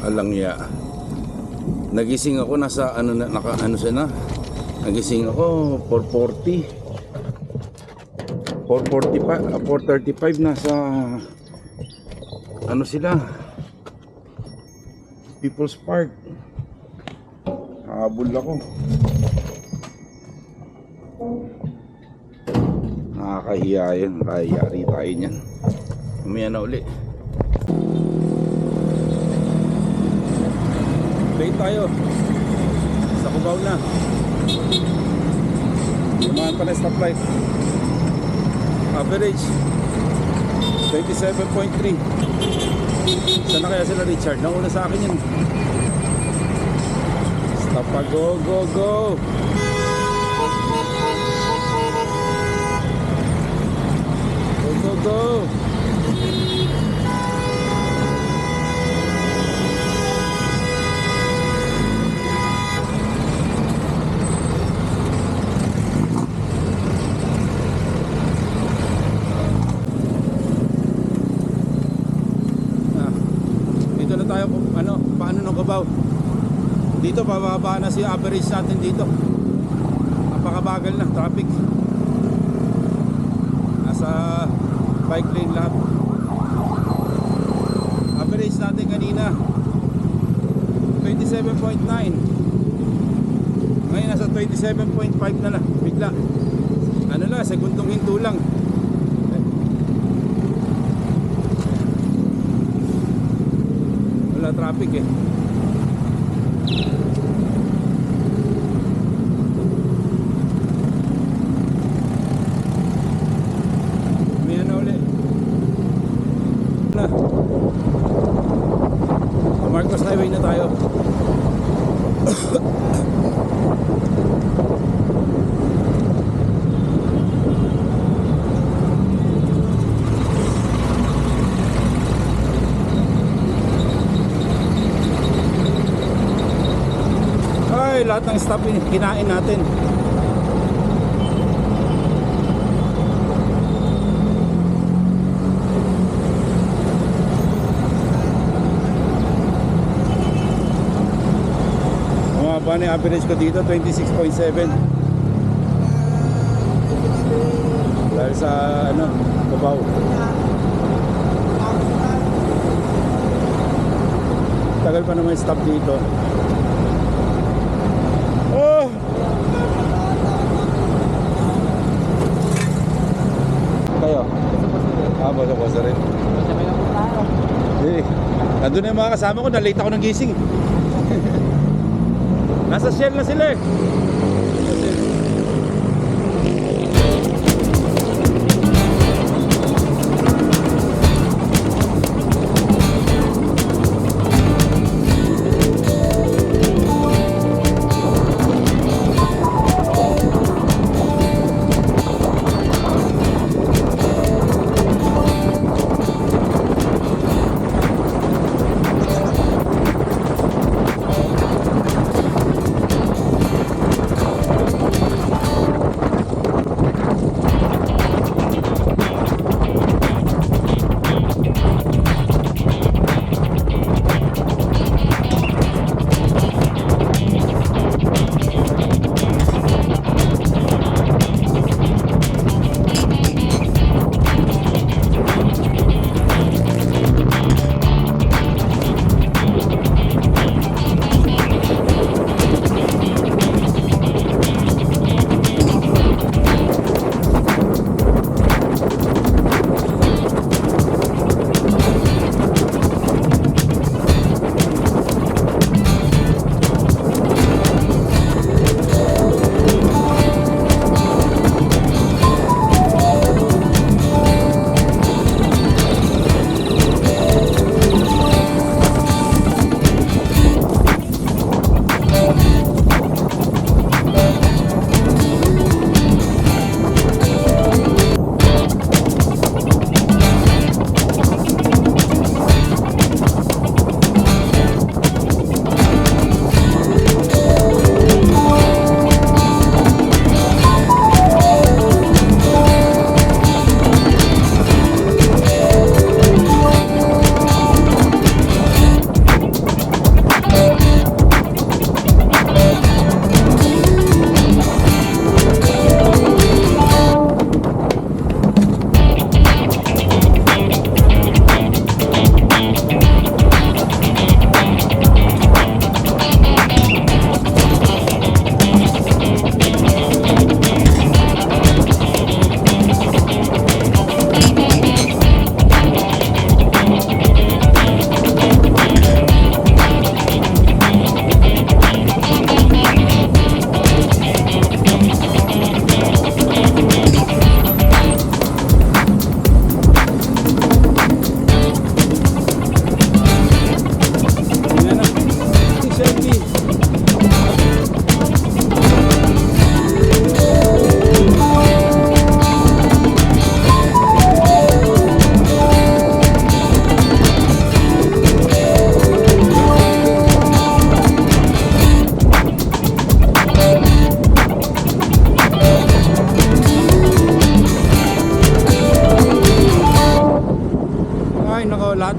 Alangya. Nagising ako nasa ano na siya na. Nagising ako 4:40. 4:35 nasa ano sila? People's Park. Habol ako. Nakakahiya yan. Nakayari tayo niyan. Mamaya na uli. Late tayo. Sa Cubao na. Lumahan pa na stoplight. Average 27.3. Saan na kaya sila Richard? Nauna sa akin yun. Stop pa. Go, go, go. Go, go, go. Tayo ano, paano ng Cubao. Dito bababa na si average natin dito. Napakabagal na traffic. Nasa bike lane lahat. Average natin kanina 27.9. Ngayon nasa 27.5 na lang. Bigla. Ano lang, segundong hinto lang. Wala traffic eh. May ano ulit na Marcos Highway na tayo. Lahat ng stop kinain natin. Bumaba na yung average ko dito 26.7 dahil sa ano, Cubao. Tagal pa naman stop dito. Kayo? Basa-basa rin. Nandun na yung mga kasama ko, na-late ako ng gising. Nasa Shell na sila eh.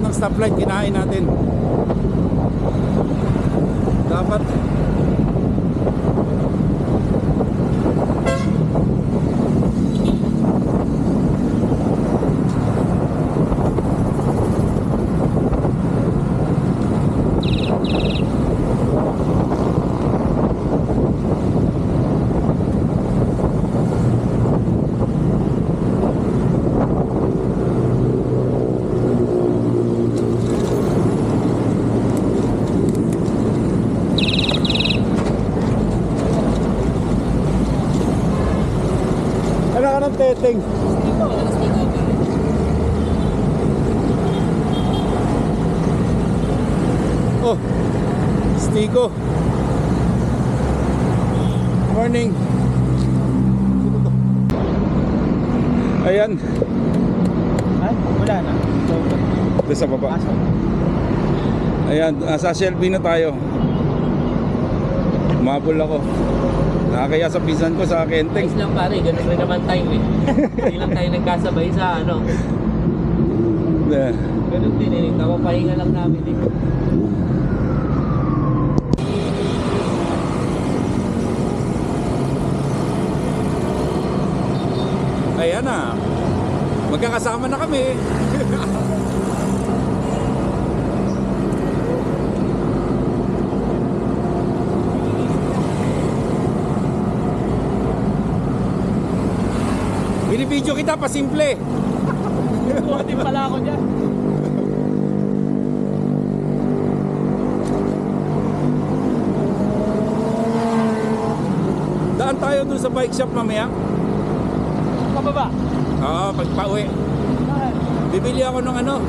ng stoplight, kinain natin. Dapat ano ka ng teteng? Oh, Stigo. Morning. Ayan. Ay, wala na. Doon sa baba. Ayan, sa Shelby na tayo. Umabol ako. Nakakaya sa pisan ko sa Kenteng. Ayos lang pare, ganun rin naman time eh. Hindi lang tayo nagkasabay sa ano. Ganun din eh, kapapahinga lang namin eh. Ayan na. Magkakasama na kami. Binibidyo kita pa simple. Kuha din pala ako dyan. Daan tayo dun sa bike shop mamaya. Pababa. Oo, pagpa-uwi. Bakit? Bibili ako ng ano,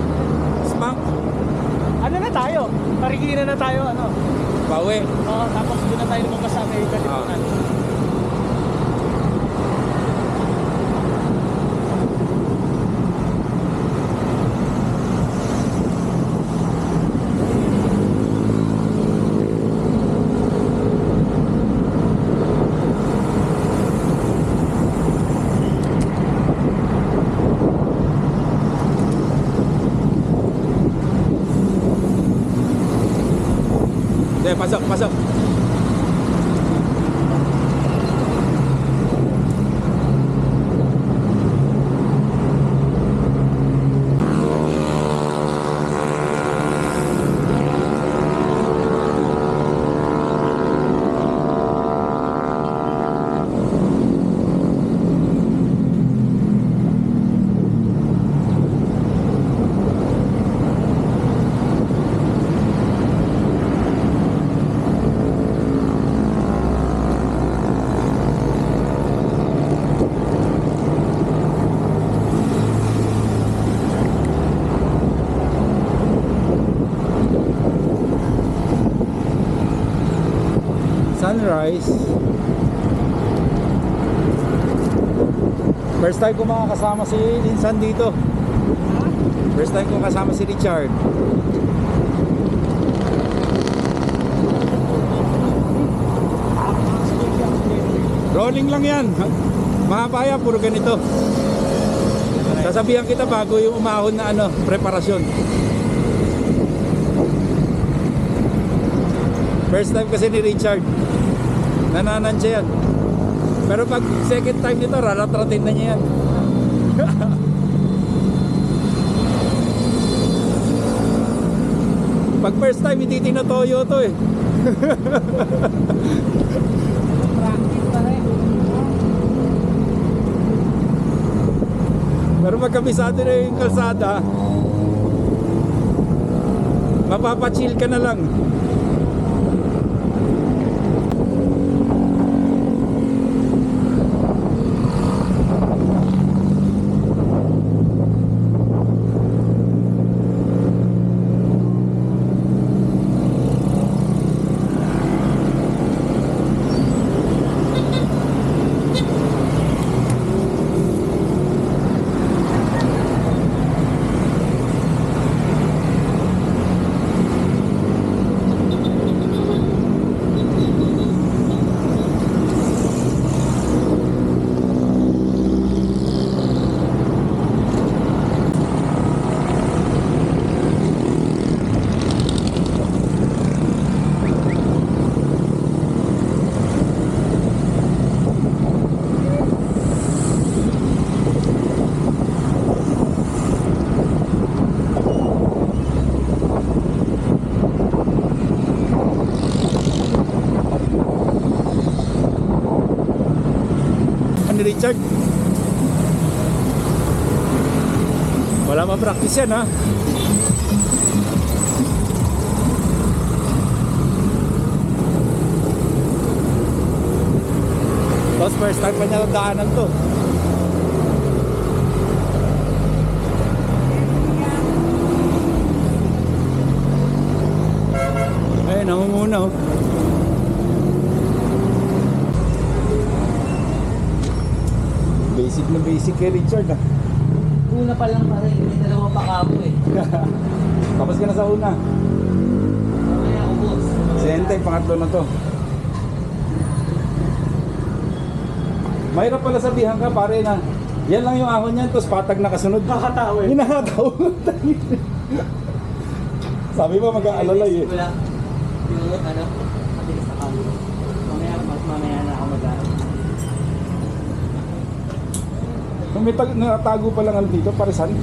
spank. Ano na tayo? Pariginan na tayo ano. Pa-uwi. Oo, tapos doon na tayo lumabas sa may kalipunan. Pasok, pasok. Sunrise. First time ko makakasama si Linsan dito. First time ko kasama si Richard. Rolling lang yan. Mahaba yan, puro ganito. Sasabihan kita bago yung umahon na ano, preparasyon. First time kasi ni Richard. Nananan siya yan. Pero pag second time nito, raratratin na niya yan. Pag first time, hindi tinatoyo to eh. Practice pa rin. Pero pag kabisado na yung kalsada, mapapachill ka na lang. Richard. Wala ma-practice yan, ha? Tapos first time pa niya ng daanan to. Ayun, namumuna, oh. Basic na basic kay Richard, ah. Una pa lang pare, may dalawa pa kamo eh. Tapos ka na sa una. Mamaya ako boss. Si Enteng, pangatlo na to. Mahirap pala sabihan ka, pare, na yan lang yung ahon niyan, tapos patag na kasunod. Nakakatawa eh. Hinahataw. Sabi mo mag-aalalay eh. Wala. Yung ano, matigas na kamo. Mamaya na ako mag-aaral. Kung may natago pa lang ano dito, parisan.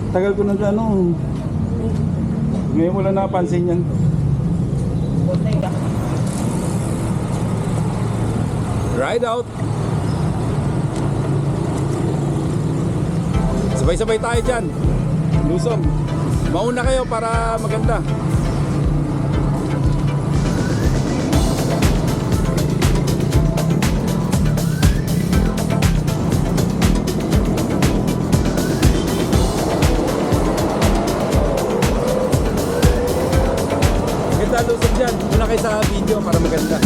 Tagal ko na ano. Ngayon mo lang napansin yan. Ride out. Sabay-sabay tayo dyan. Luzon. Mauna kayo para maganda. Maganda Luzon dyan. Muna kayo sa video para maganda.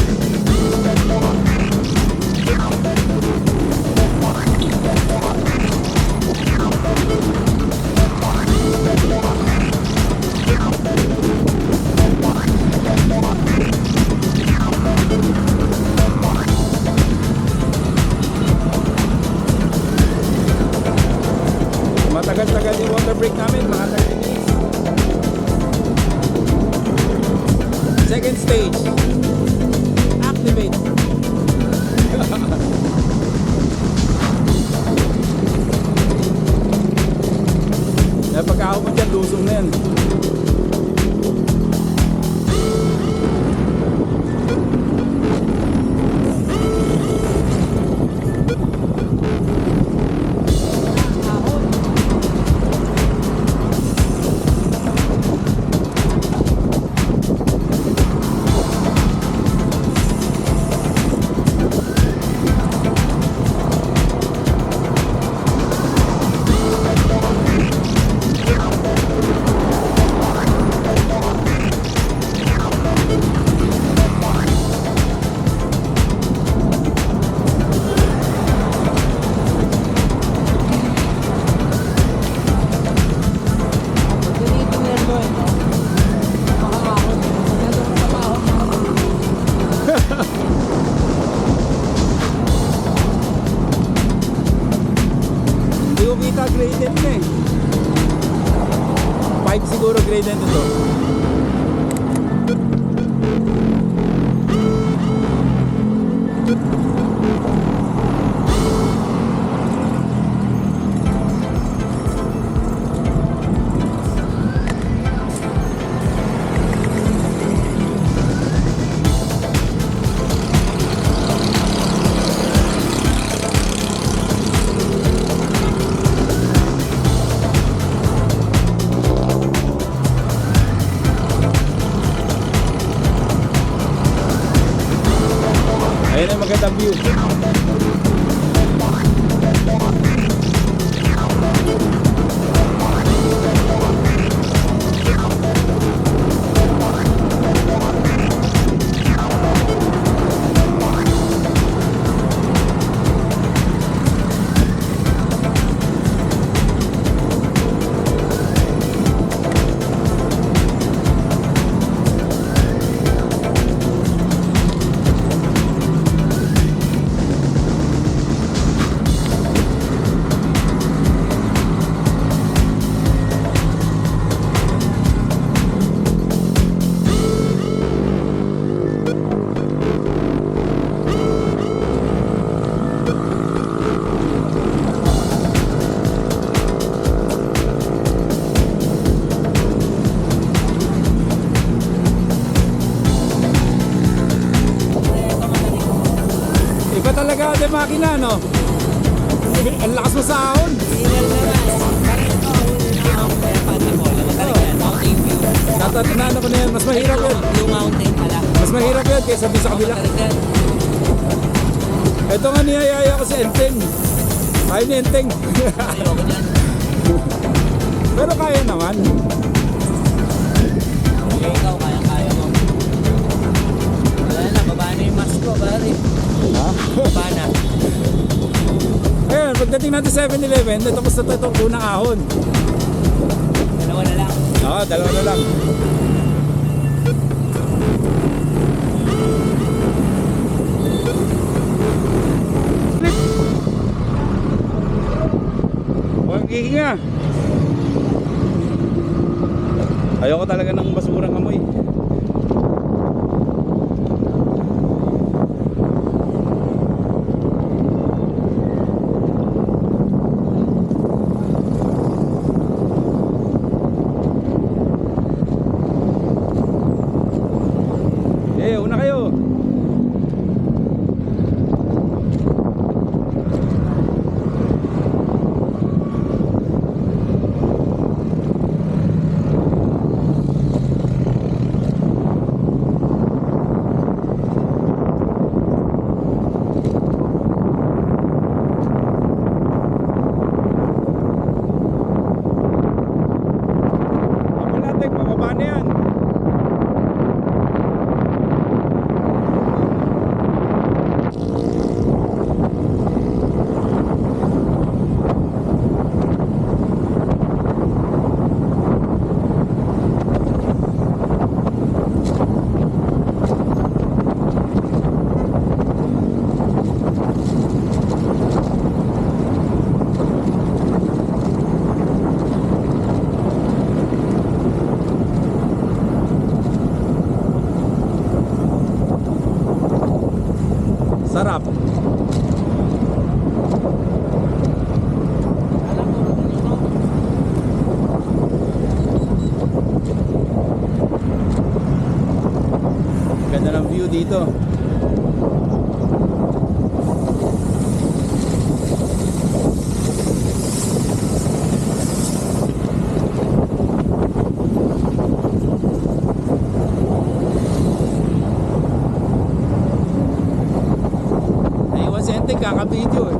Matagal-tagal yung water break namin, mga 30 minutes. Second stage. Activate. Pagkakaw mo dyan, lusong na yan. Hindi ko kita gradient na eh. 5 siguro gradient ito. Ayan ang magandang view. Iba talaga ang makina, no? Ang lakas mo sa ahon. Sinal na nga. Parang ito, kaya pati mo. Alam mo talaga yan, mountain view. Tatatandaan ko na yan. Mas mahirap yun. Blue Mountain pala. Mas mahirap yun kaysa doon sa kabila. Talaga. Ito nga niyayaya ko si Enteng. Ayaw ni Enteng. Ayoko dyan. Pero kaya naman. Kaya ikaw, kaya mo. Wala na, baba na yung mask ko, pare. Ha? Baba na. Ayun, pagdating natin 7-Eleven, tapos na ito itong unang ahon. Dalawa na lang. Oo, dalawa na lang. Huwag hihinga. Ayoko talaga ng basurang amoy. Una kayo. Ako natin, bababa na yan. Sarap. Ganda ng view dito. Naiwan si Enteng, kaka-video eh.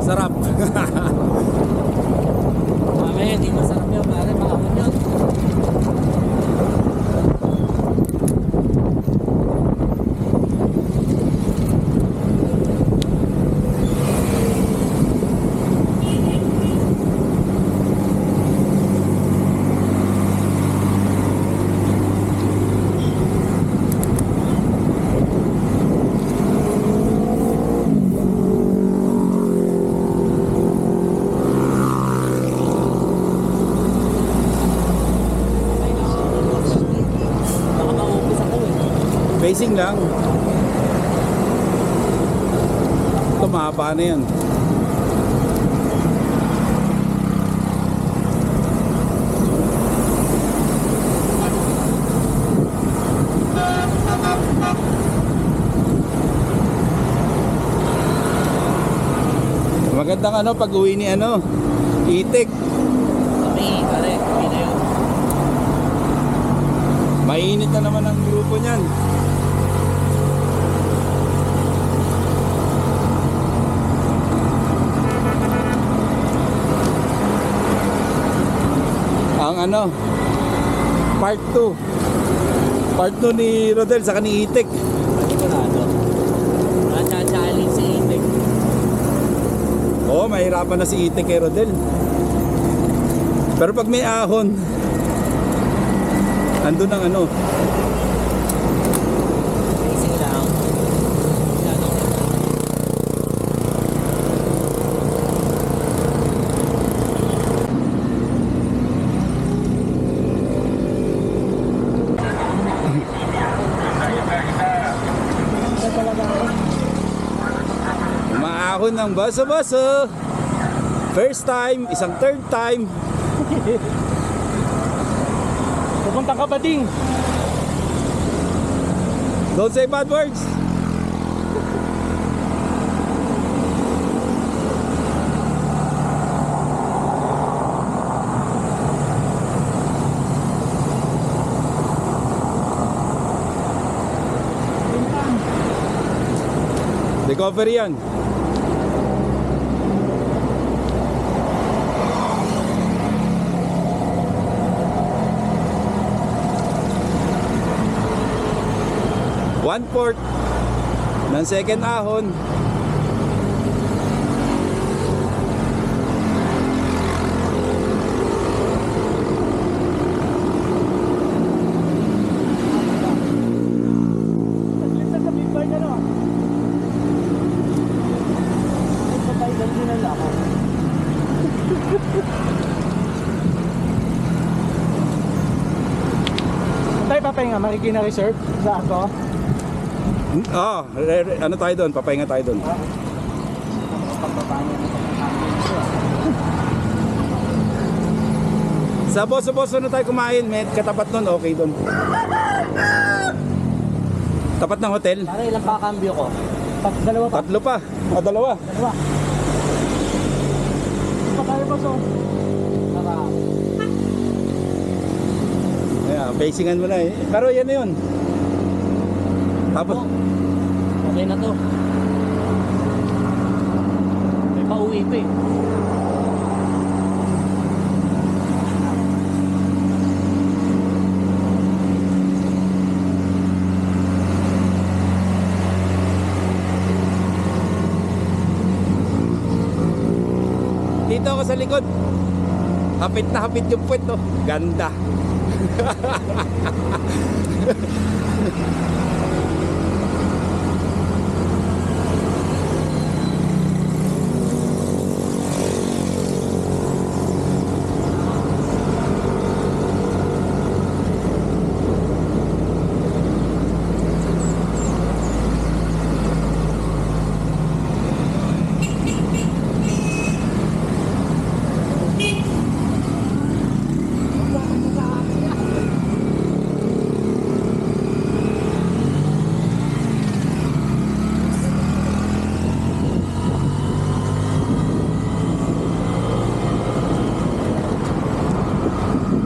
Sarap. Mamaya, hindi masarap yun, pare. Makamon yun. Baka maupis ako eh. Facing lang. Ito mahaba na yan. Magandang pag uwi ni Itik. Kami, pare. Kami na yun. Mainit na naman ang grupo niyan. Ang part 2. Part 2 ni Rodel sa ni Itik. Panigurado. Challenge si Itik. Oo, mahirapan na si Itik kay Rodel. Pero pag may ahon, andun ang ano. Racing lang. Umaahon ng baso-baso. First time, isang third time. Pupuntang Kabating. Don't say bad words. Recovery yan. One-fourth ng second ahon. Saglit na sa big bike ano. Sa Thailand dinala ako. Tayo papahinga, Marikina Reserve sa ako. Ano tayo doon? Papahinga tayo doon. Pagbabanya na ito. Sa boso-boso na tayo kumain. May katapat nun, okay doon. Tapat ng hotel. Para ilang pa kambyo ko? Dalawa pa. Tatlo pa. Dalawa. Dalawa. Pa tayo pa so. Para Ayan, pacingan mo na eh. Pero yan na yun. Tapos, okay na to. May pauwi pa eh. dito ako sa likod. Hapit na hapit yung puwet to. Ganda.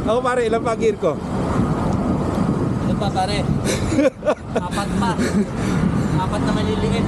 Ako pare, ilang pa gear ko? Ano pa pare? Apat pa. Apat na maliliit.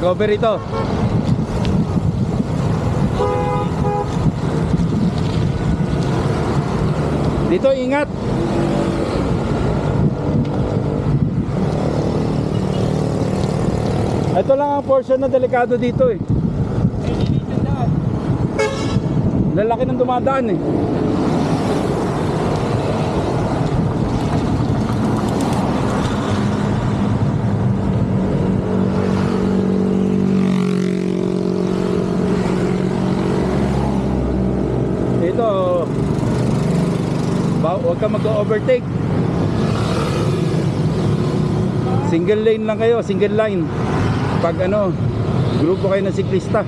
Recovery to. Dito, ingat. Ito lang ang portion na delikado dito eh. Lalaki ng dumadaan eh. Ito, huwag ka mag-overtake. Single lane lang kayo, single line. Pag ano, grupo kayo ng siklista.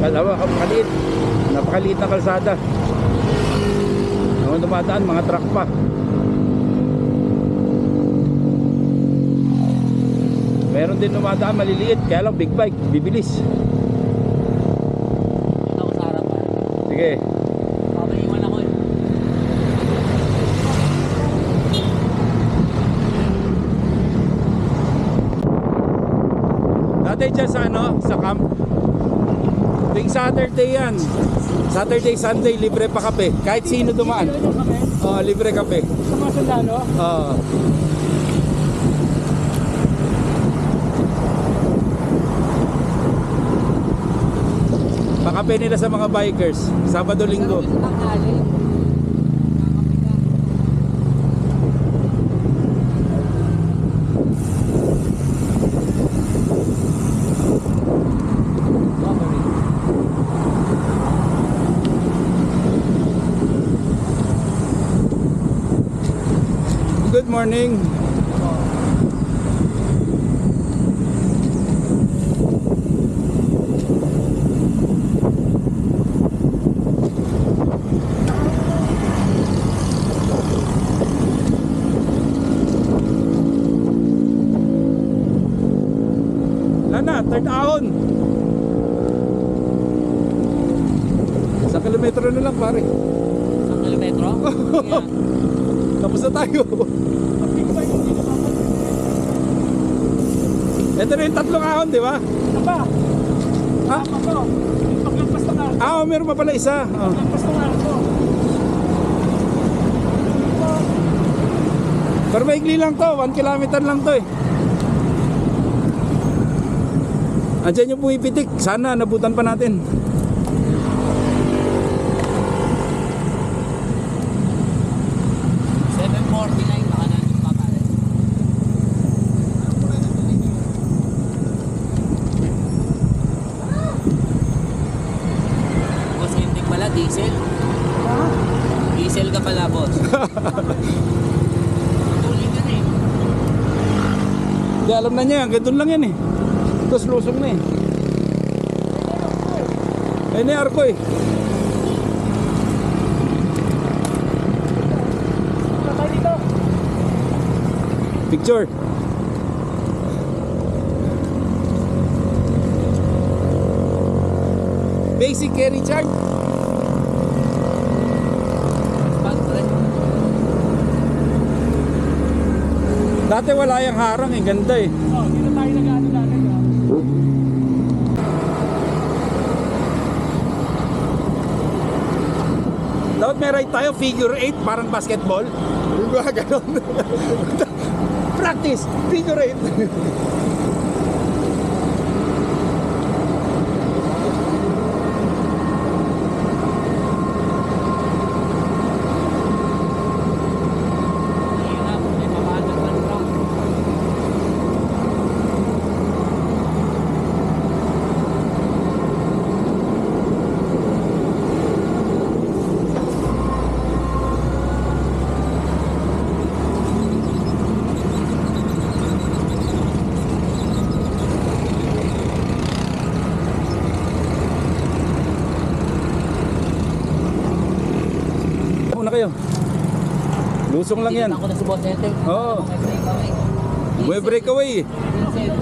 Kalawa, napakaliit. Napakaliit na kalsada. Ang dumadaan, mga truck pa. Meron din dumadaan maliliit, kaya lang big bike, bibilis. Dito ako sa harap. Sige. Papaiwan ako eh. Dati dyan sa ano, sa camp. Tuwing Saturday yan. Saturday, Sunday, libre pa kape. Kahit sino dumaan. Oo, libre kape. Sa mga sundalo? Oo. Pakape nila sa mga bikers. Sabado, Linggo. Good morning. Lana, third ahon. Sa kilometro na lang pare. Isang kilometro? Yeah. Tapos na tayo. Ito na yung tatlong ahon, di ba? Ano ba? Ha? Ako. Paglagpas ng arko. Ah, meron pa pala isa. Oh. Paglagpas ng arko. Pero maigli lang to, 1 kilometer lang to eh. Andiyan yung pumipitik, sana nabutan pa natin. Baka na papalit. Boss, hindi pala, diesel. Diesel ka pala, boss. Tuloy ka na eh. Hindi, alam na niya, ganun lang yan eh. Tapos lusong na eh. Ayun na yung arko eh. Tatay dito. Picture. Basic carry charge. Dati wala yung harang eh, ganda eh. Oh, dito tayo nag-ano dati. Dapat may ride tayo, figure 8, parang basketball. Diba, ganon. Practice, figure 8. Hirap, may papalit ng truck. Muna kayo. Lusong lang yan. Ako na si Boss Ete. Oo. May breakaway eh. Diesel.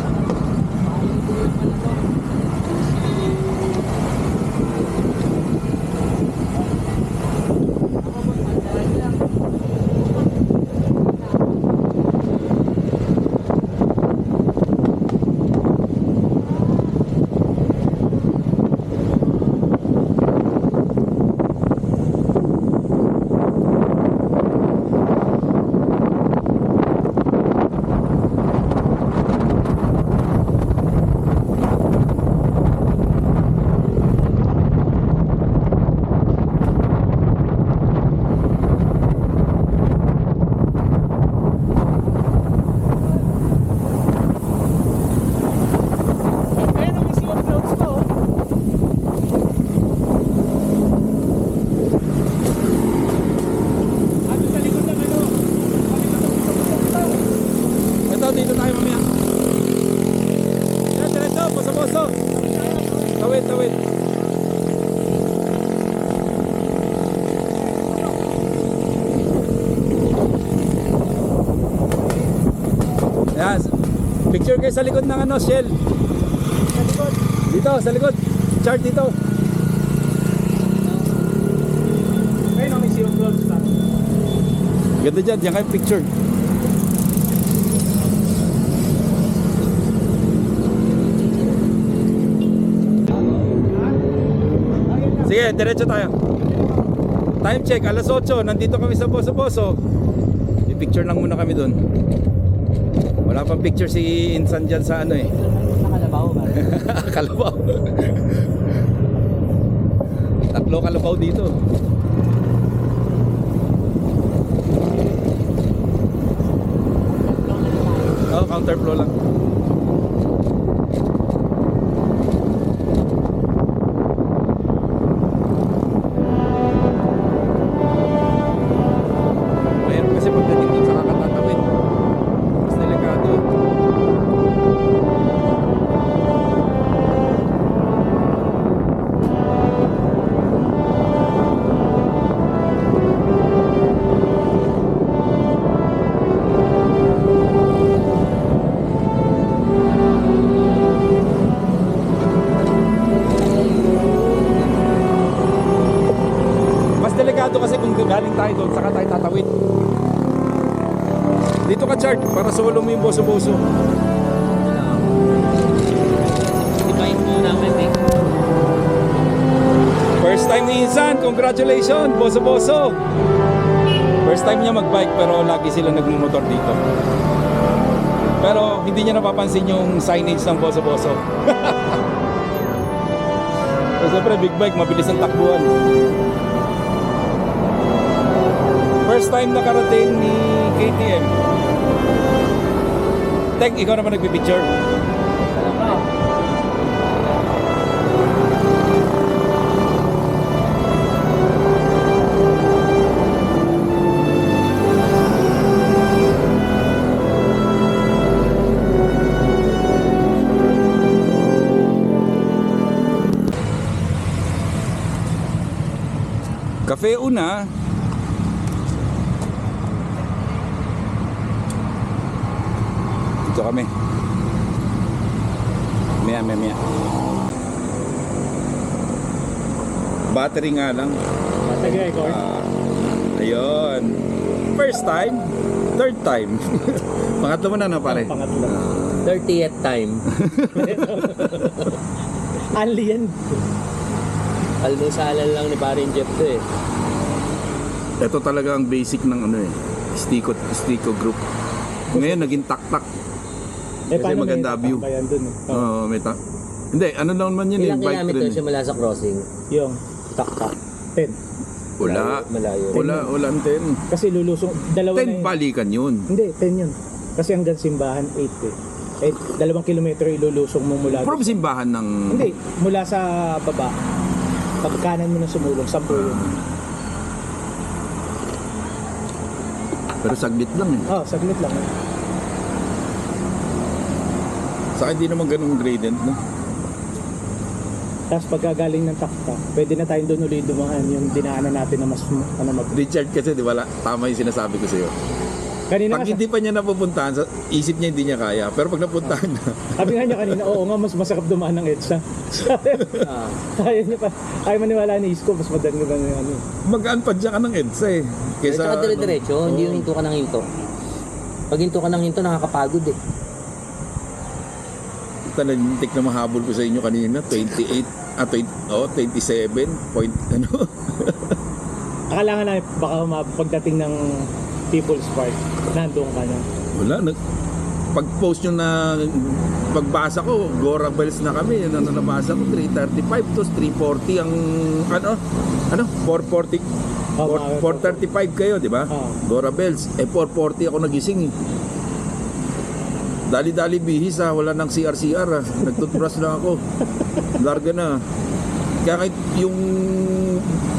tatawid. Yan. Picture kayo sa likod ng ano, Shell. Sa likod. Dito, sa likod. Chart dito. Ayun, may zero close na. Ganda dyan, diyan kayo picture. Sige, diretso tayo. Time check, alas 8. Nandito kami sa Boso-Boso. I-picture lang muna kami dun. Wala pang picture si Insan dyan sa ano eh. Nakalabaw ba? Kalabaw. Tatlo kalabaw dito. Oh, counterflow lang. Mayroon kasi pagdating dun sa kakatatawid. Mas delikado. Mas delikado kasi kung galing tayo doon, saka tayo tatawid. Dito ka, Chart, para solo mo yung Boso-Boso. Ipain mo namin, Vic. First time ni Insan, congratulations, Boso-Boso. First time niya magbike pero lagi sila nagmumotor dito. Pero hindi niya napapansin yung signage ng Boso-Boso. So, siyempre, big bike, mabilis ang takbuhan. First time nakarating ni KTM. Tek, ikaw naman nagpipicture. Cafe Una. Dito kami. Maya. Battery nga lang. Sige, record. Ayun. First time, third time. Pangatlo mo na pare. Pangatlo. 30th time. Only yan. Almusalan lang ni Parin Jeff to eh. Ito talaga ang basic ng ano eh. Stico group. Ngayon naging tak-tak. Kasi maganda view. Bayan dun eh. Oo, may Hindi, ano lang man yun eh. Ilang Bike kilometer rin eh. simula sa crossing? Yung Tak-tak. 10. Wala. Malayo. Wala ang 10. Kasi lulusong, dalawa na 10 yun. balikan yun. Hindi, 10 yun. Kasi hanggang simbahan, 8 eh. 2 kilometro ilulusong mo mula. From simbahan ng... Hindi, mula sa baba. Pagkanan mo na sumulong, 10 yun. Pero saglit lang eh. Oh, saglit lang. Sa akin di naman ganun gradient, no? Tapos pagkagaling ng takta, pwede na tayong doon ulit dumaan yung dinaanan natin na mas Richard kasi, di ba, tama yung sinasabi ko sa'yo. Kanina Pag nga, hindi pa niya napupuntahan, isip niya hindi niya kaya. Pero pag napuntahan na, sabi nga niya kanina, oo nga, mas masarap dumaan ng EDSA. Kaya niya pa, kaya maniwala ni Isko, mas madali na yung ano. magaan pa dyan ka ng EDSA eh. Kaysa Kaysa, dire-diretso, hindi yung hinto ka ng hinto. Pag hinto ka ng hinto, nakakapagod eh. Talantik na mahabol ko sa inyo kanina, 28, 27 point, ano. Akala nga na, baka pagdating ng People's Park, nandun ka na. Wala, pag-post nyo na, pagbasa ko, Gora Bells na kami, nabasa ko, 335 to 340 ang, 440, 435 kayo, di ba? Gora Bells, 440 ako nagising eh. Dali-dali bihis wala nang CR, nagtutbrush lang ako, larga na. Kaya kahit yung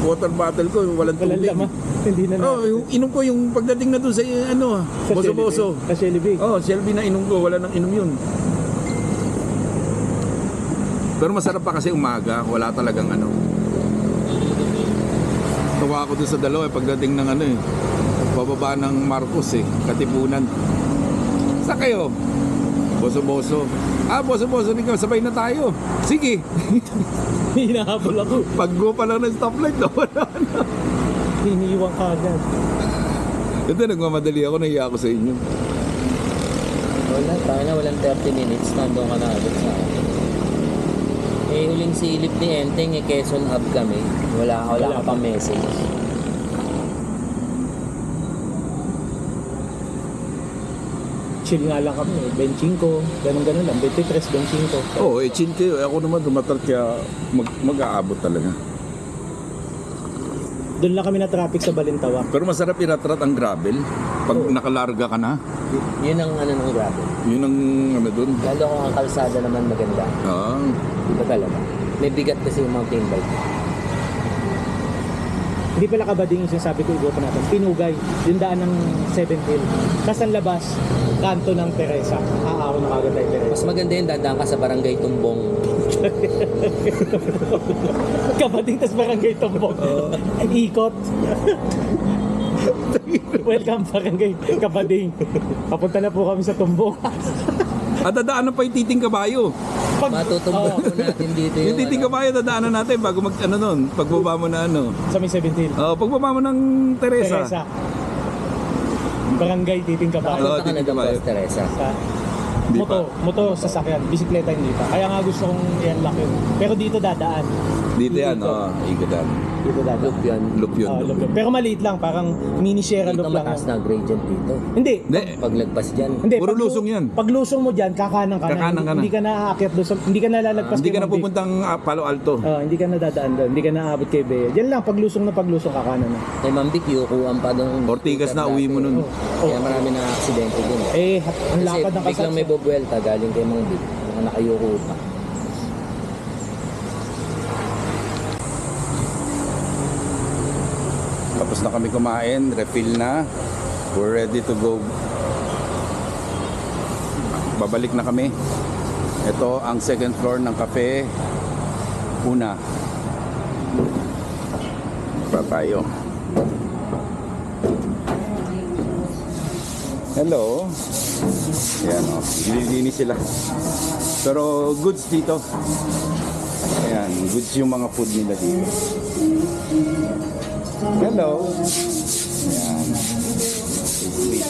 water bottle ko, walang Walang tubig. laman, hindi na Oh, yung inom ko yung pagdating na doon sa Boso-Boso. Sa Shelby. Oh, Shelby na inom ko, wala nang inom yun. Pero masarap pa kasi umaga, wala talagang ano. Tawa ako dun sa dalawa pagdating ng ano pababa ng Marcos Katipunan. Sa kayo? Boso-boso. Boso-boso din kami, sabay na tayo. Sige. Hinahabol ako. Pag-go pa lang ng stoplight, wala na. Hiniiwan ka agad. Ito, nagmamadali ako, nahiya ako sa inyo. Wala, tayo na walang 30 minutes. Nandun ka na agad sa akin. Huling silip ni Enteng, Quezon Hub kami. Wala ka pang message. Chill nga lang kami. Benching ko. Ganun lang. 23, benching ko. Oo, chill kayo. Ako naman dumatrat kaya mag-aabot talaga. Doon lang kami na traffic sa Balintawak. Pero masarap iratrat ang gravel. Pag nakalarga ka na, Yun ang ano ng grabe. yun ang ano dun. Lalo kung ang kalsada naman maganda. Iba talaga. May bigat kasi yung mountain bike. Hindi pala Kabading yung sinasabi ko, ibuto natin. Pinugay, yung daan ng 7 Hill. Tapos ang labas, kanto ng Teresa. Ako na kagad tayo Teresa. Mas maganda yung dadaan ka sa barangay Tumbong. Kabading, tas barangay Tumbong. Ikot. Welcome barangay Kabading. Papunta na po kami sa Tumbong. At dadaanan pa yung titing kabayo. Matutumbong po natin dito Yung titing kabayo, dadaanan natin bago mag ano nun. Pagbaba mo na ano. Sa may 17. Pagbaba mo ng Teresa. Teresa. Barangay Titing Kabayo. Oo, Punta ka na titing doon, kabayo. Boss Teresa. Sa Hindi pa. moto sasakyan, bisikleta hindi pa. Kaya nga gusto kong i-unlock yun. Pero dito dadaan. Dito yan, Ikot. ikodan. Dito dadaan. Loop yun. Loop yun. Loop yun. Pero maliit lang, parang mini Sierra Dito loop lang. mataas yun. na gradient dito. Hindi. Hindi. Pag lagpas dyan. Hindi. Puro lusong yan. Pag lusong mo dyan, kakanan ka na. Kakanan ka na. Hindi ka na aakyat doon. Hindi ka na lalagpas Hindi kay ka na Ma'am Vic. pupuntang Palo Alto. Hindi ka na dadaan doon. Hindi ka na aabot kay Bea. Diyan lang, pag lusong kakanan na. May mambik, yukuan pa doon. Ortigas na uwi mo nun. Oh. Kaya marami na aksidente din. Ang Kasi lapad ng biglang may bubuelta galing kay Mang Vic. Nakayuko pa. Tapos na kami kumain, refill na. We're ready to go. Babalik na kami. Ito ang second floor ng cafe. Una. Pa tayo. Hello. Ayan o. Nililinis sila. Pero goods dito. Ayan. Goods yung mga food nila dito. Hello. Ayan. Sweet.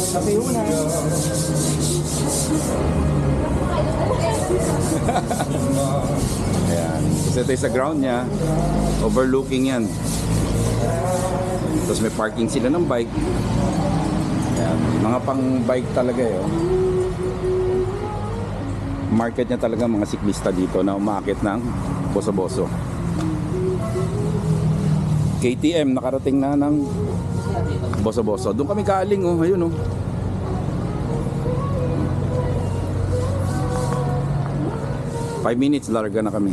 Kape una. Ayan. Kasi ito sa ground niya. Overlooking yan. Tapos may parking sila ng bike. Ayan. Mga pang bike talaga Market niya talaga mga siklista dito na umakit ng boso-boso. KTM nakarating na ng boso-boso. Doon kami galing ayun 5 minutes larga na kami.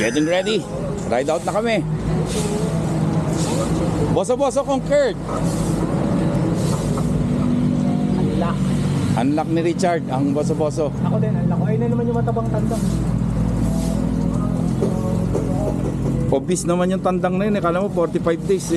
Getting ready. Ride out na kami. Boso-boso conquered. Unlock ni Richard ang boso-boso. Ako din, unlock ko. Ayun na naman yung matabang tandang. Obvious naman yung tandang na yun. Kala mo 45 days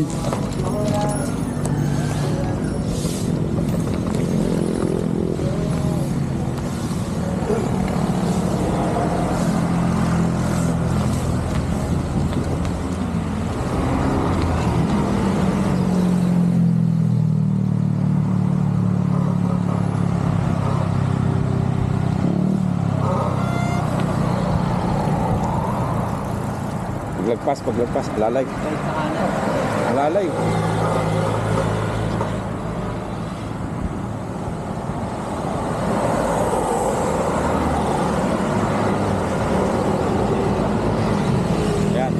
Paglagpas, alalay. Alalay. Yan.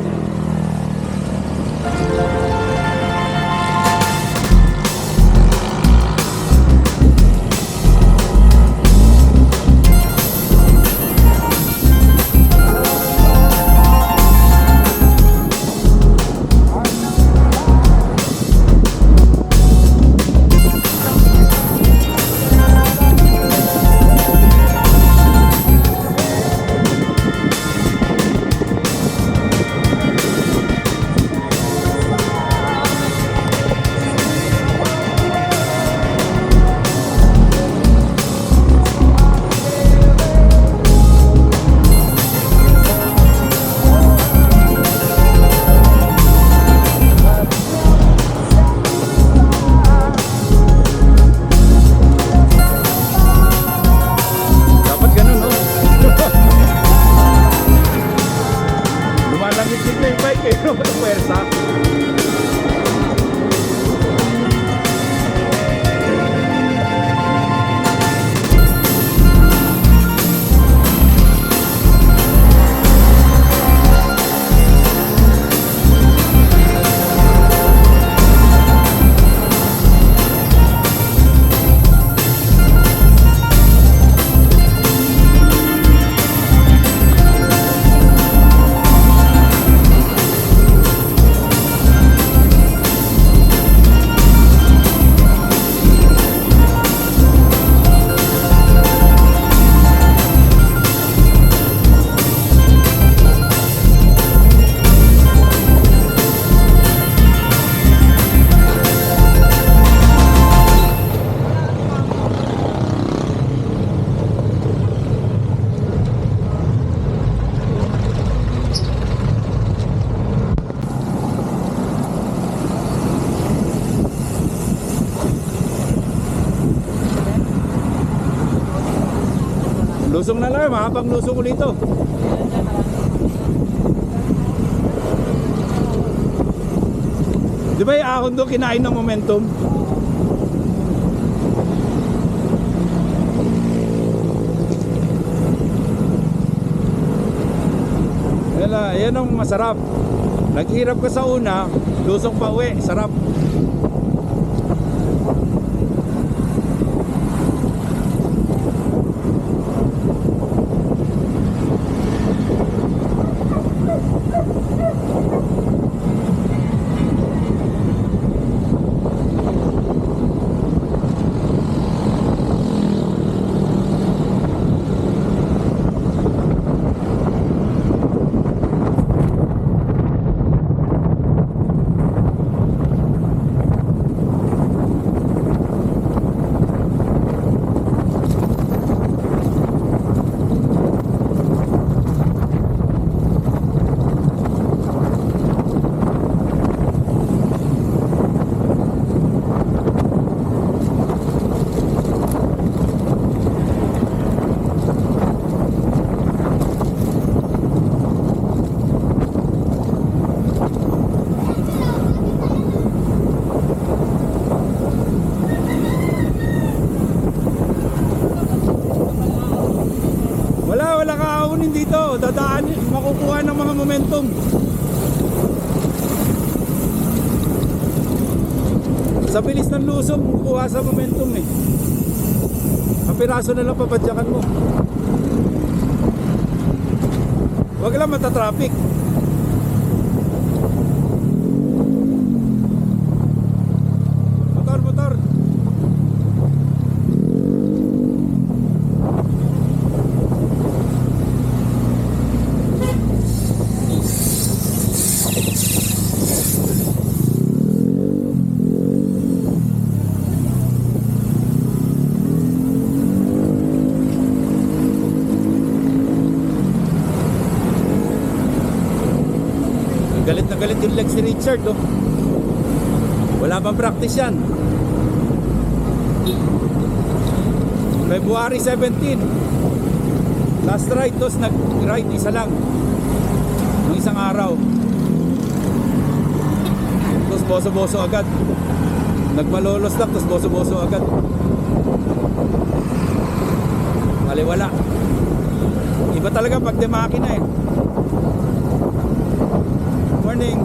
Lusong na lang, mahabang lusong ulit ito. Di ba yung ahon doon kinain ng momentum? Yan ang masarap. Naghirap ka sa una, lusong pa uwi, sarap. Wala ka aunin dito. Dadaan, makukuha ng mga momentum. Sa bilis ng lusong, kukuha sa momentum eh. Ang piraso na lang papadyakan mo. Huwag lang matatraffic. Motor. Galit na galit yung leg si Richard, oh. Wala pang practice yan. February 17 last ride, tapos nag-ride isa lang ng isang araw, tapos boso-boso agad. Nagmalolos lang, tapos boso-boso agad. Wala. Iba talaga pag demakina eh. Morning.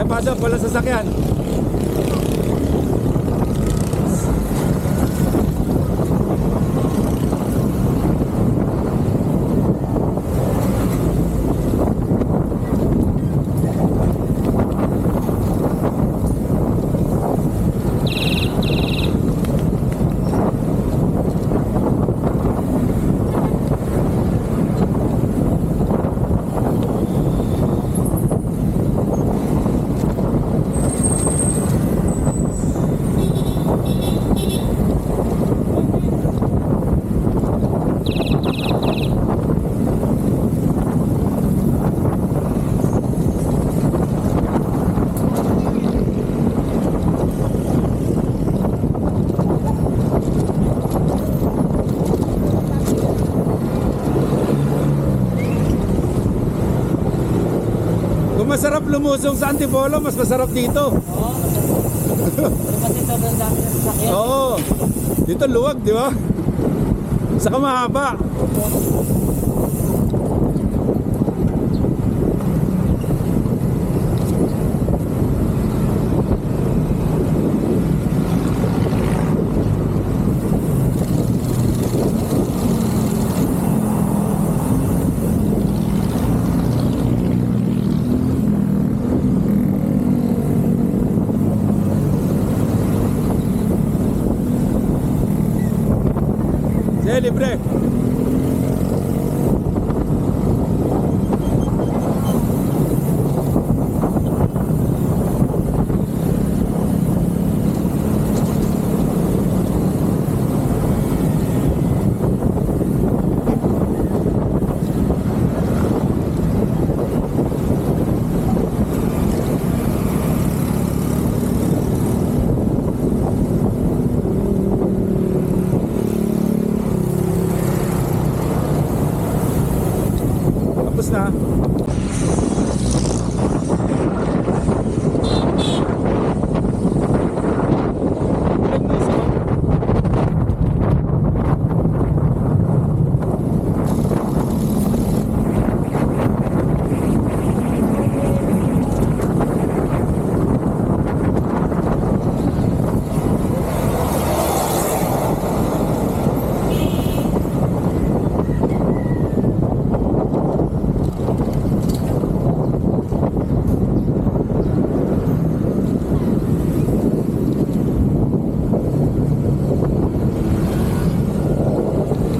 Pasok, wala sasakyan. Kung masarap lumusong sa Antipolo, mas masarap dito. Oo, kasi sobrang dami ng sasakyan. Oo. Dito luwag, di ba? Saka mahaba. Sige, libre. Tapos na.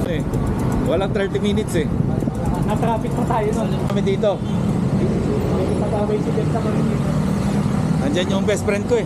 Eh, walang 30 minutes eh. Na-traffic pa tayo nun. Kami dito. May pagkabay si Delta kami dito. Andyan yung best friend ko eh.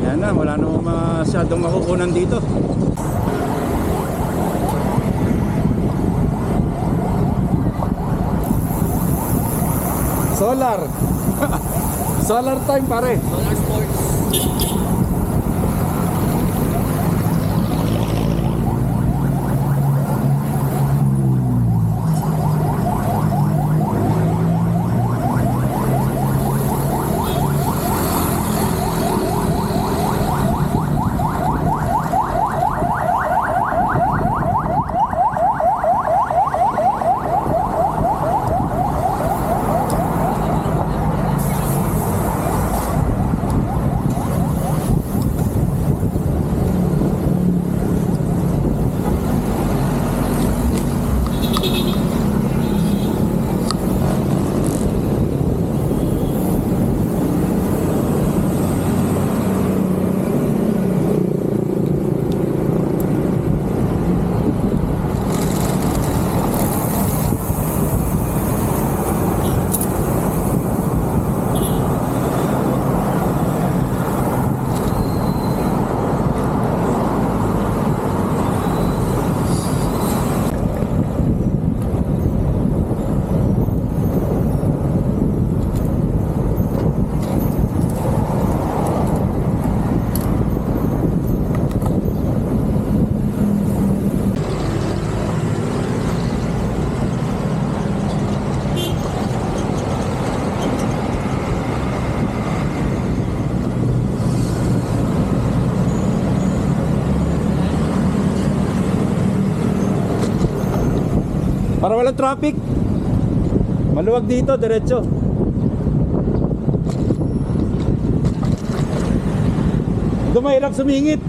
Yan na, wala namang masyadong makukunan dito. Solar. Solar time pare. Solar Sports. Para walang traffic. Maluwag dito, diretso. Doon mahirap sumingit.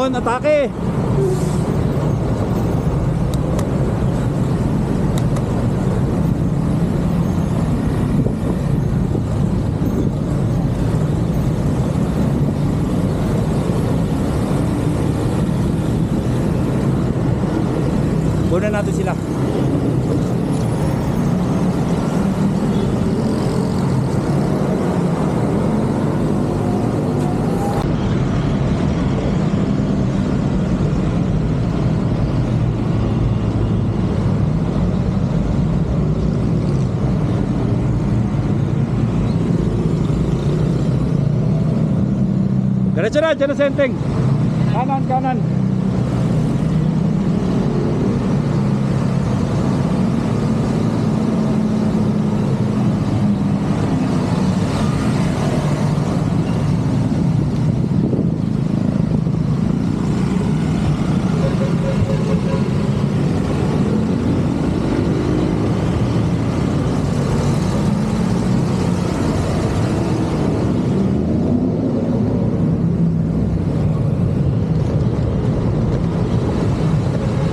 Yun, atake. Kunan natin sila. Diretso na, dyan na senteng. Kanan, kanan.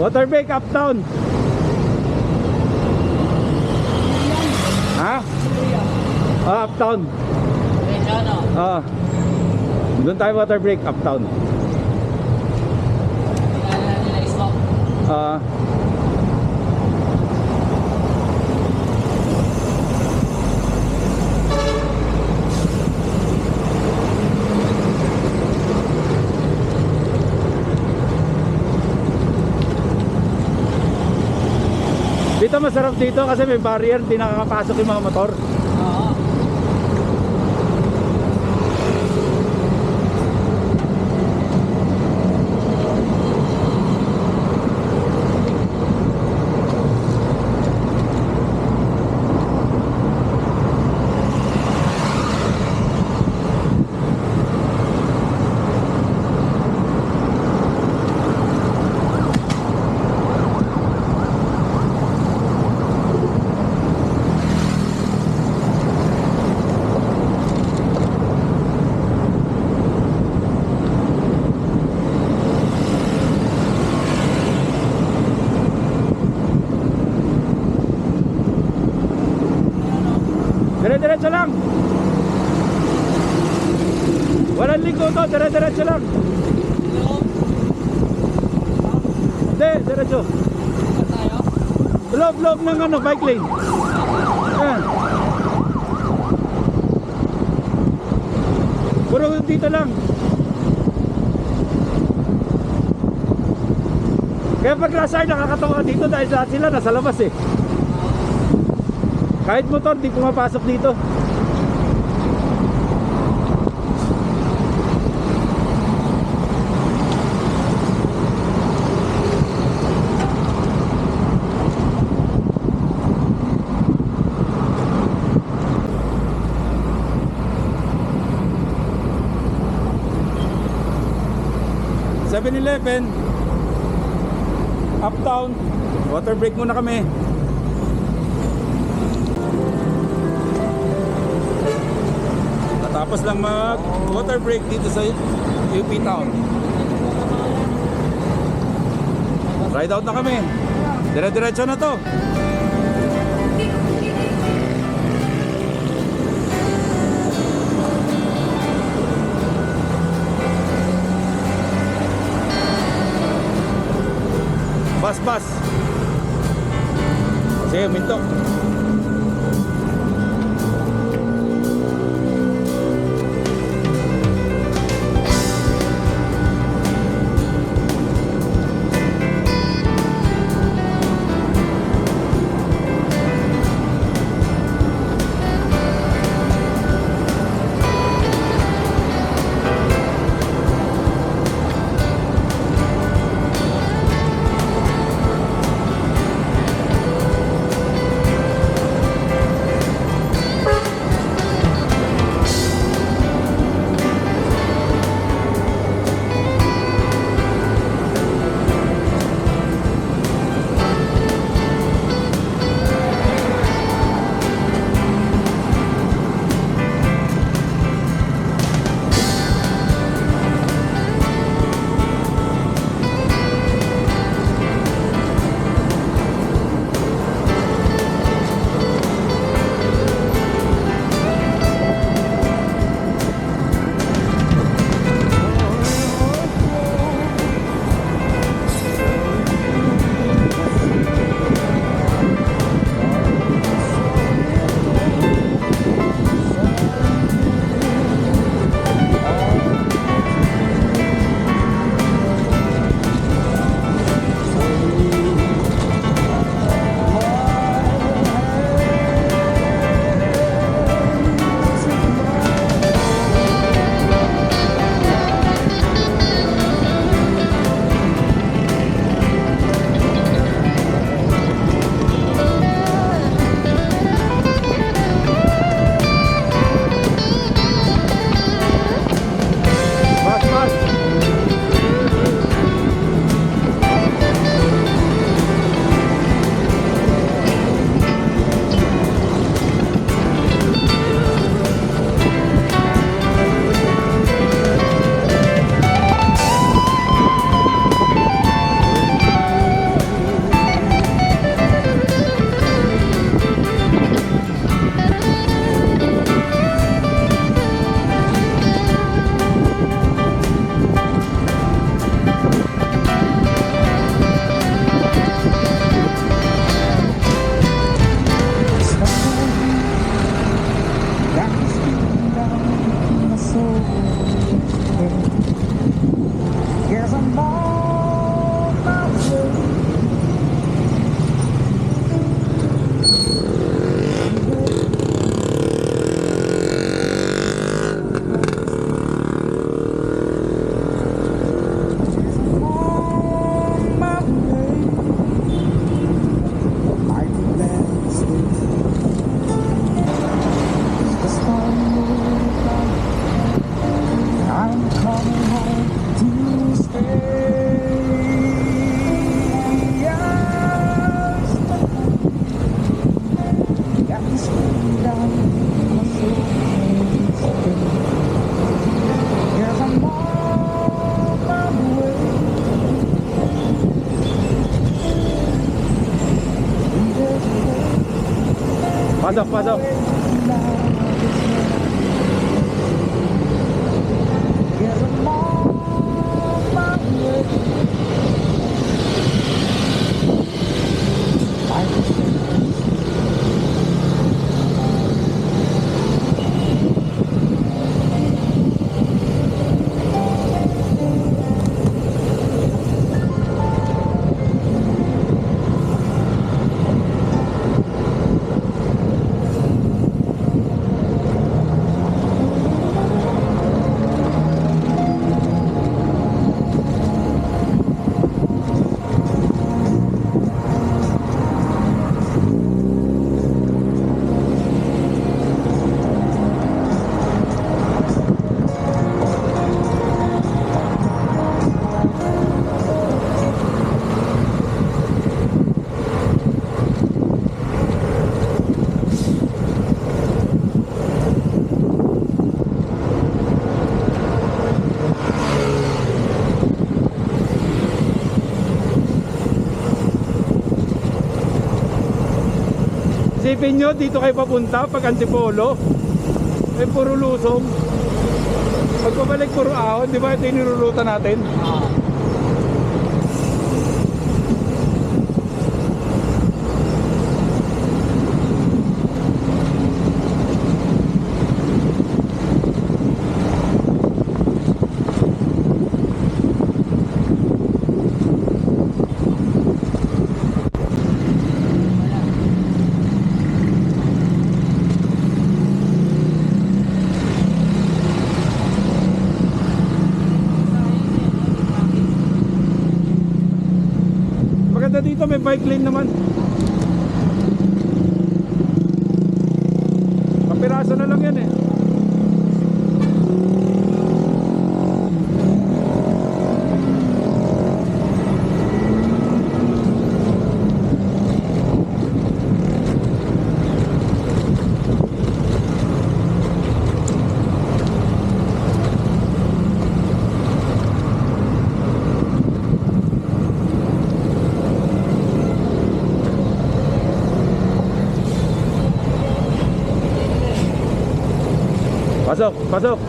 Water break up down. Ha? Up down. Doon tayo water break up down. Dito masarap dito kasi may barrier, hindi nakakapasok yung mga motor. Oo. Dire-diretso lang. Walang liko to, dire-diretso lang. Hindi, diretso. Loob ng ano, bike lane. Ayan. Puro dito lang. Kaya pag lasay nakakatawa dito dahil lahat sila nasa labas eh. Kahit motor, di pumapasok dito. (7-Eleven) Uptown. Water break muna kami. Tapos lang mag water break dito sa UP Town. Ride out na kami. Dire-diretso na to. Bas. Sige, minto. Pasok, pasok. Isipin nyo, dito kayo papunta pag Antipolo. Eh, puro lusong. Pagpabalik puro ahon, di ba ito yung nirulutan natin? Maganda dito, may bike lane naman. Kapiraso na lang yan eh. Pasok, pasok.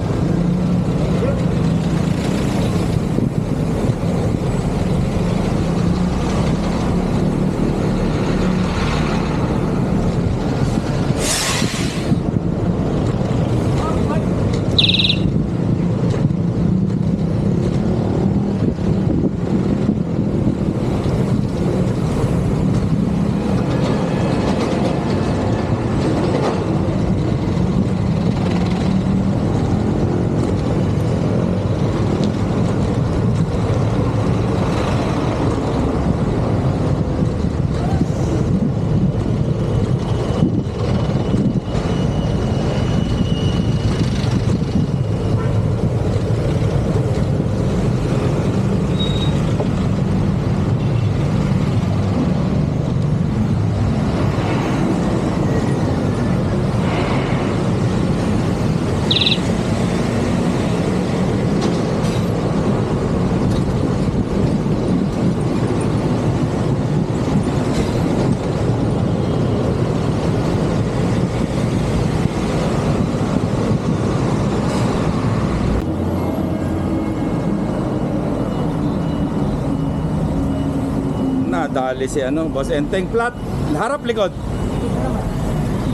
Nadali si ano, Boss Enteng. Flat, harap, likod.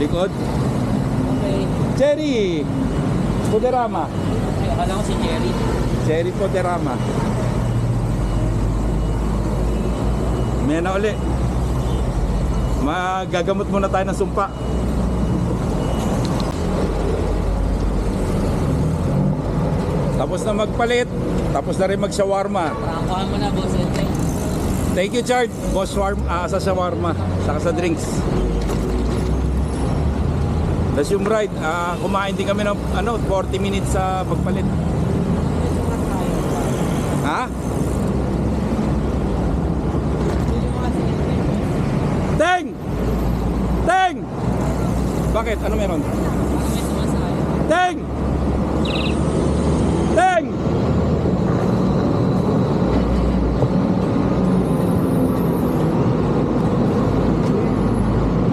Likod. Okay. Cherry Poderama. Ay, akala ko si Jerry. Cherry Poderama. May na uli. Magagamot muna tayo ng sumpa. Tapos na magpalit. Tapos na rin mag-shawarma. Prangkahan mo na, boss. Enteng. Thank you, Chard. Boss sa shawarma. Saka sa drinks. Tapos yung ride, kumain din kami ng 40 minutes sa pagpalit. Ha? Teng! Teng! Bakit? Ano meron? Teng! Teng!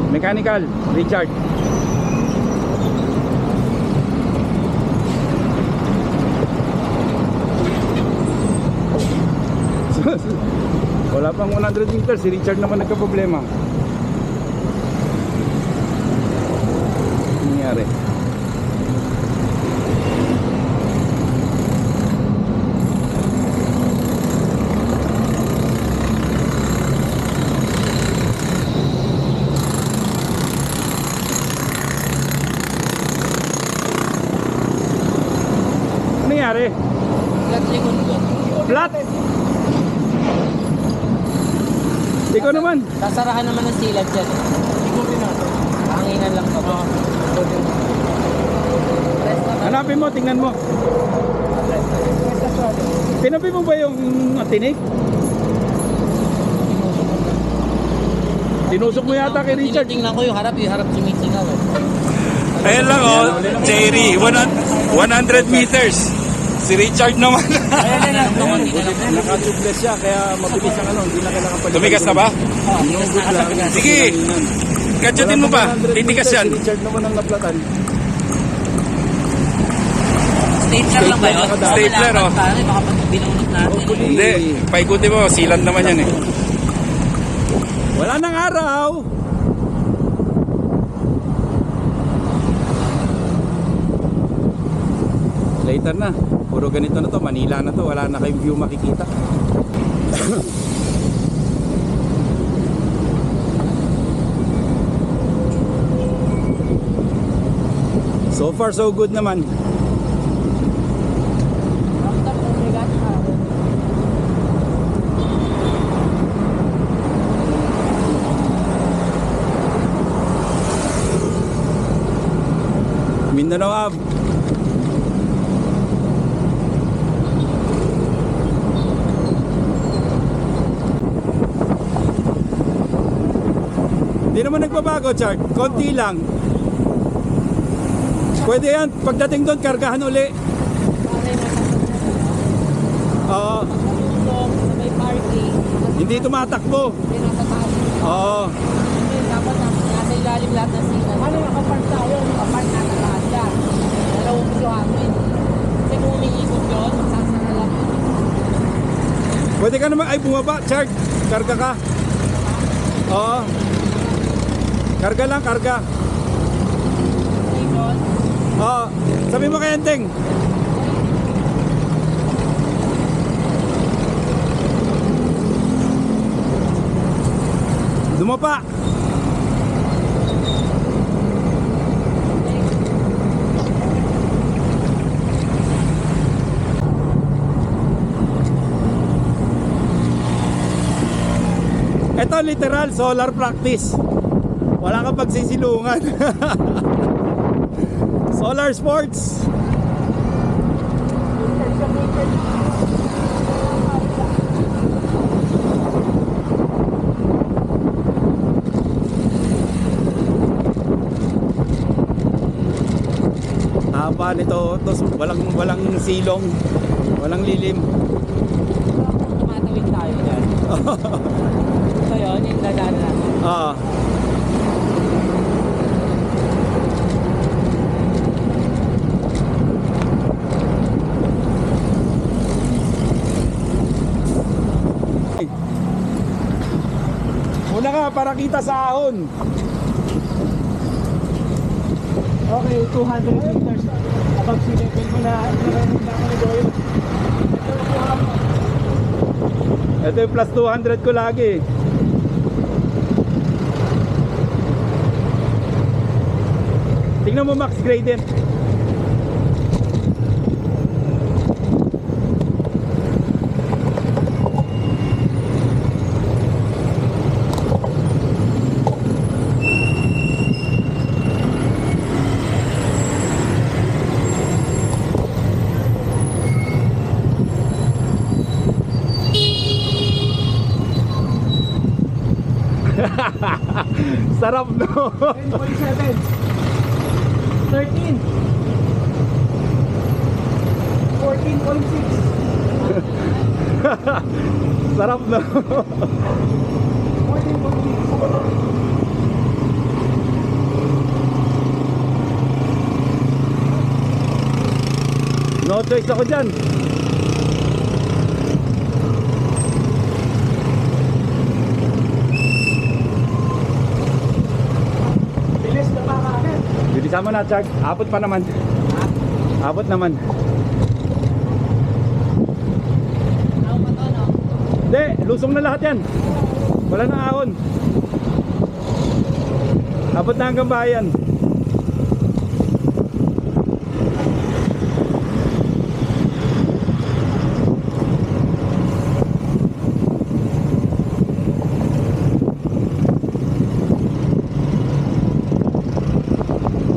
Mechanical, Richard. Wala pang 100 meters, si Richard naman nagka-problema. Ano nangyari? Ano nangyari? Flat likod ko. Flat! Ikaw naman. Sasarahan naman ng silad dyan. Hanginan lang to. Hanapin mo, tingnan mo. Tinabi mo ba yung tinik? Tinusok mo yata kay Richard. Tingnan ko yung harap sumisingaw eh. Ayan lang oh, Jerry, 100 meters. Si Richard naman. Ayan, naka-tubeless siya, kaya mabilis ang ano, hindi na kailangan palitan. Tumigas na ba? Inugod lang. Sige, kadyatin mo pa. Titigas yan. Si Richard naman ang naplatan. Stapler lang ba yun? Stapler, oh. Baka pag binunot natin. Hindi, paikutin mo. Silan naman yan eh. Wala nang araw. Later na. Puro ganito na to. Manila na to. Wala na kayong view makikita. So far so good naman. Mindanao Ave. Hindi naman nagbabago, Chart. Konti lang. Pwede yan. Pagdating doon, kargahan uli. Oo. May parking. Hindi tumatakbo. Oo. Dapat nasa ilalim lahat ng signal. Ano nakapark tayo? Nakapark nasa lahat yan. Dalawang yung amin. Kasi kung umiikot yun, magsasara lang yun. Pwede ka naman, ay bumaba, Chart. Karga ka. Oo. Karga lang, karga. Station. Oo. Sabi mo kay Enteng. Dumapa. Ito literal solar practice. Wala kang pagsisilungan. Solar sports. Haba nito, tos walang silong, walang lilim. Tumatawid tayo dyan. So yun, yung dadaan natin. Ah. Una ka para kita sa ahon. Okay, 200 meters. Above sea level mo na nararamdaman ko ni Doyle. Ito yung plus 200 ko lagi. Tingnan mo max gradient. Sarap no. 10.7. 13. 14.6. Sarap no. 14.6. No choice ako dyan. Bilisan mo na, Chag. Abot pa naman. Abot naman. Ako pa to, no? Hindi, lusong na lahat yan. Wala na ahon. Abot na hanggang bayan.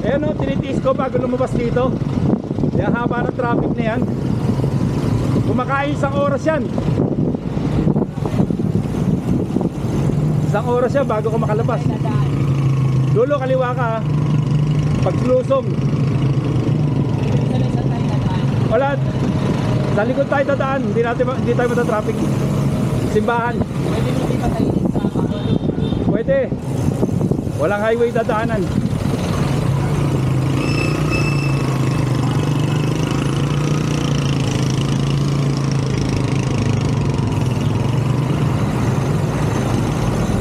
Ayan o, tinitiis ko bago lumabas dito. Kaya haba ng traffic na yan. Kumakain isang oras yan. Isang oras yan bago ko makalabas. Dulo, kaliwa ka ha. Pag lusong. Isa tayo dadaan. Wala. Sa likod tayo dadaan. Hindi tayo matatraffic. Simbahan. Pwede mo di patayin sa Bacolod. Pwede. Walang highway dadaanan.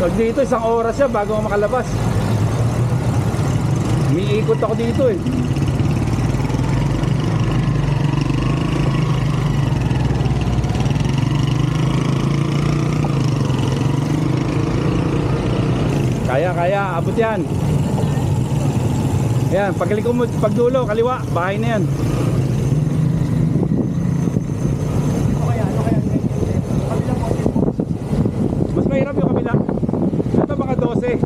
Pag dito, isang oras siya bago ako makalabas. Umiikot ako dito eh. Kaya, abot yan. Ayan, pagkaliko mo, pagdulo, kaliwa, bahay na yan. Mas mahirap yung kabila. Ito mga 12.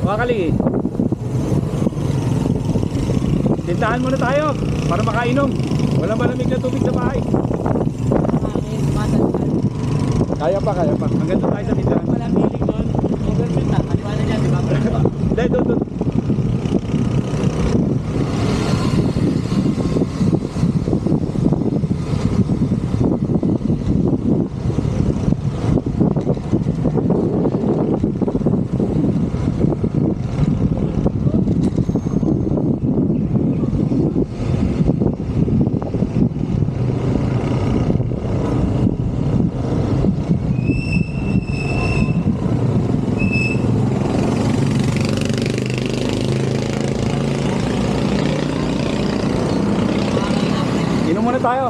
Wakali. Tindahan muna tayo para makainom. Walang malamig na tubig sa bahay. Kaya pa. Hanggang doon tayo sa tindahan. Wala feeling doon. Overfit na. Kaliwa na dyan, di ba? Dahil doon. Inom muna tayo.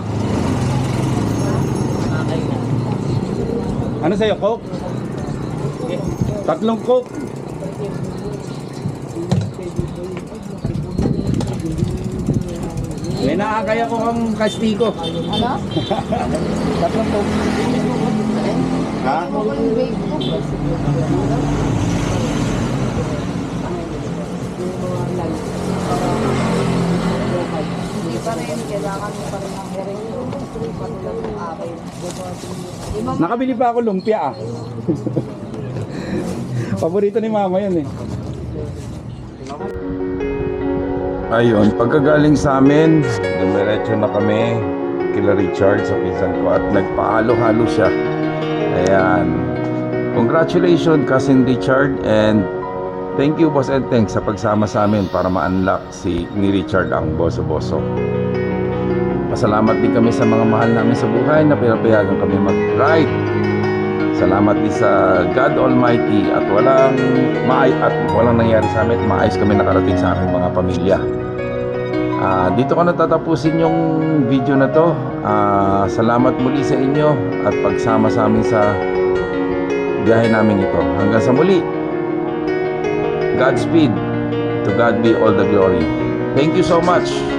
Okay na. Ano sa'yo, Coke? Tatlong Coke. May naakay ako kang kastigo. Ano? Tatlong Coke. Ha? Hindi pa rin. Kailangan mo pa rin ang hearing. Patulad ng akin. Nakabili pa ako lumpia ah. Paborito ni mama yan eh. Ayun, pagkagaling sa amin, dumiretso na kami kila Richard sa pinsan ko at nagpahalo-halo siya. Ayan. Congratulations cousin Richard and thank you Boss Enteng sa pagsama sa amin para ma-unlock ni Richard ang boso-boso. Pasalamat din kami sa mga mahal namin sa buhay na pinapayagan kami mag-ride. Salamat din sa God Almighty at walang nangyari sa amin. Maayos kami nakarating sa aming mga pamilya. Dito ko natatapusin yung video na to. Salamat muli sa inyo at pagsama sa amin sa biyahe namin ito. Hanggang sa muli. Godspeed. To God be all the glory. Thank you so much.